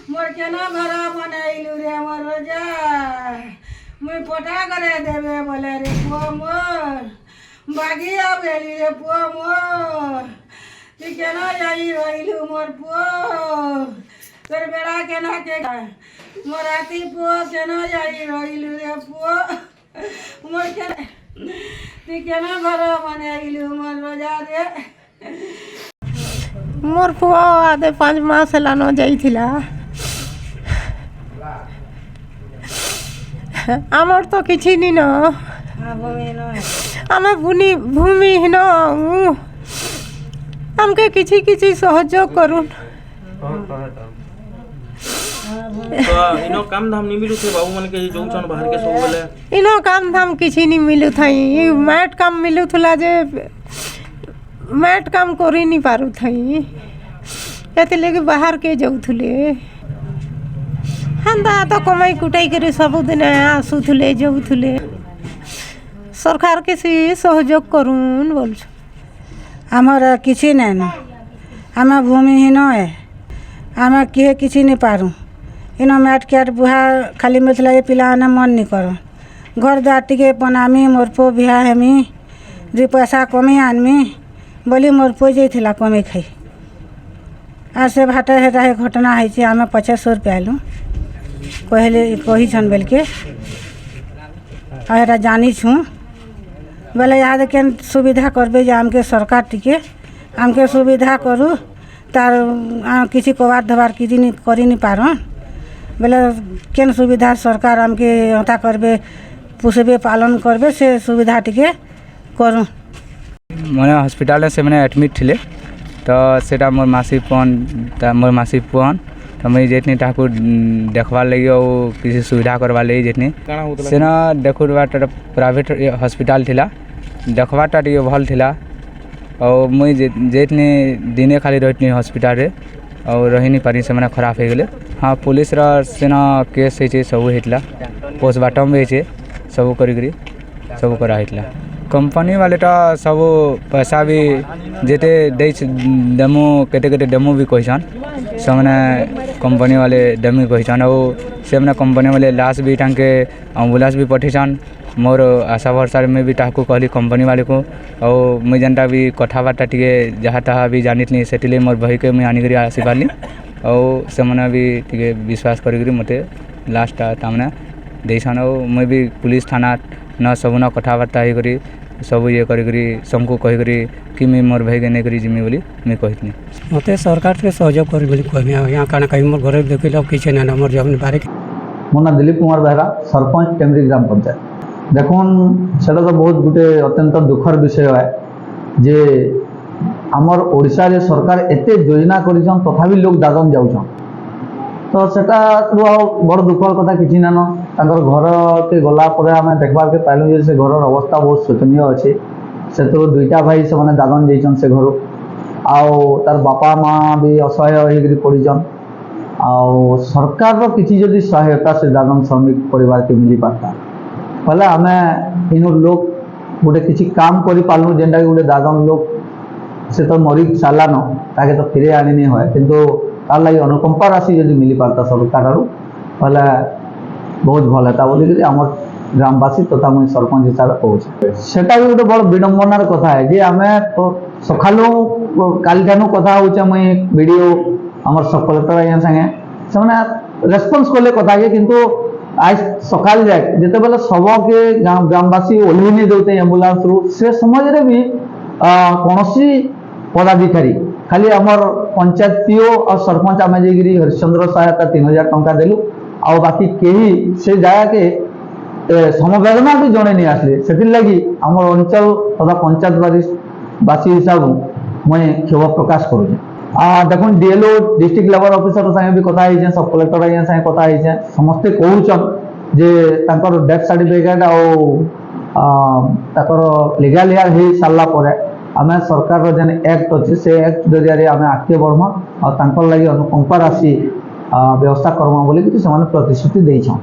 मोर केना घर बनैलू रे मोर रोजा मुई पोटा करे देवे बोले रे पुआ मोर बागी आवेली रे पुआ मोर तू केना जाई रहिलू मोर पुआ तोर बेड़ा केना के मोर राती पुआ केना जाई रहिलू रे पुआ मोर केना तू केना घर बनैलू मोर रोजा रे मोर पुआ आधे 5 मास लानो जाइथिला आमर तो किसी नहीं न आम भूमिहीन हमके किसी किसी सहयोग करूँ इनो काम धाम नहीं मिलू थे बाबू मन के जोचन बाहर के सब बोले इनो काम धाम किसी नहीं मिलू थई मैट काम मिलू थला जे मैट काम करी नहीं पारू थई एते लेके बाहर के जाउथले हेन्ता तो कमाई कुटाई कर सबुदिन आसुले जाऊले सरकार किसी सहयोग करूँ बोल आमर किसी नहीं न आम भूमिहीन है आम किए किसी नहीं पारूँ इन मैट कैट बुहा खाली मिलता है पिला मन नहीं कर घर द्वार टिके बनामी मोर पो बिहा हेमी 2 पैसा कमी आनमी बोली मोर पो जाइला कमी खाई आर से भाटे हेटा घटना है आम 2500 रुपया आलू कहले कही छन बेल के जानी छूँ बोले याद के सुविधा करबे जे आमके सरकार टिके आमके सुविधा करू तार किसी कबार धबार किसी नहीं करी नहीं पार बोले केन सुविधा सरकार आमके अता करबे पुषबे पालन करबे से सुविधा टिके करूँ मैंने हॉस्पिटल से मैंने एडमिट थे तो सेटा मोर मासिक पुअन तो मुझे जितनी ताकू देखवार लगी और किसी सुविधा करवा लगी जितनी से ना देखुवा प्राइवेट हॉस्पिटल थिला देखवाटा टे भल थिला और मुझे जितनी दिने खाली रही हॉस्पिटल रे और रही नहीं पारी से मैंने खराब हो गले हाँ पुलिस सेना केस है सब होता पोस्टमार्टम भी है सब करी सब कराइला कंपनी वाले सब पैसा भी जेते डेमो केते डेमो भी कहन से मैंने कंपनी वाले डेमो कहन और से मैंने कंपनी वाले लाश भी टांके एम्बुलेंस भी पठेछन मोर आशा भरसा में भी ताकू कहली कंपनी वाले को और मुझे जेनटा भी कथबार्ता टे जहाँ तहाँ भी जानी से मोर बही के मुझे आनिक आसी पार्ली और से मैंने भी टे विश्वास करी मत लास्टा तमें देसन और मुझे भी पुलिस थाना न सब न कथबार्ता हो सब ये करी सबको कहीकरी कि मैं मोर भाई के नहीं करी जिमी बोली मैं कहती मत सरकार के सहयोग कर कहमी यहाँ कारण कहीं मोर घर देख लो किसी ना मोर जब बारे मोर ना दिलीप कुमार बेहरा सरपंच टेमरी ग्राम पंचायत देखुन से तो बहुत गोटे अत्यंत दुखर विषय है जे आमर ओडिशा रे सरकार एते योजना करिछन तथापि लोग दादन जाउछन तो सेटा बड़ दुखर कथा किसी नान तांकर घर के गला पर आम देखबार के पाइलु जे से घर अवस्था बहुत शोचनीय अच्छे से 2टा भाई से मैंने दादन जाइछन से घर आउ तार बापा माँ भी असहाय होकर पड़ीछन आउ सरकार किसी जदि सहायता से दादन श्रमिक परिवार के मिली पाता पहले आम इन लोग गोटे किसी काम कर पार्लु जेनटा गोटे दादन लोग से तो मरी सारान ताके तो फिर आनी नहीं है किंतु तार लगी अनुकंपा राशि जब मिली पाता सरकार आड़ पहले बहुत भल है बोलिक आम ग्रामवासी तथा मुझे सरपंच हिसाब से कहूँ भी गोटे बड़ विडंबनार कथा है जे आम तो सका काली ठान कथा हो मुई वीडियो आम सब कलेक्टर आज्ञा संगे से रेस्पन्स कले कथा के किंतु आज सकाल जाए जिते बेले सबके ग्रामवासी ओह्लि नहीं देते एम्बुलेंस रु से समय भी कौन पदाधिकारी खाली आमर पंचायत पीओ और सरपंच आम जाकि हरिश्चंद्र सहायता 3000 टंका देलु आ बाकी कहीं से जगह के समवेदना भी जड़े नहीं आसले से लगी आम अंचल तथा पंचायतवासी हिसाब मुझे क्षोभ प्रकाश करुचे देखो डीएलओ डिस्ट्रिक्ट लेवल ऑफिसर संगे भी कथा है सब कलेक्टर आज्ञा संगे कथा है समस्ते कहून जे डेथ सर्टिफिकेट और लीगल हेयर हो सारा पर आम सरकार जेन एक्ट अच्छे से एक्ट जरिया आम आगे बढ़मा और लगी अनुकंपा राशि व्यवस्था करमा बोली प्रतिश्रुति देछन।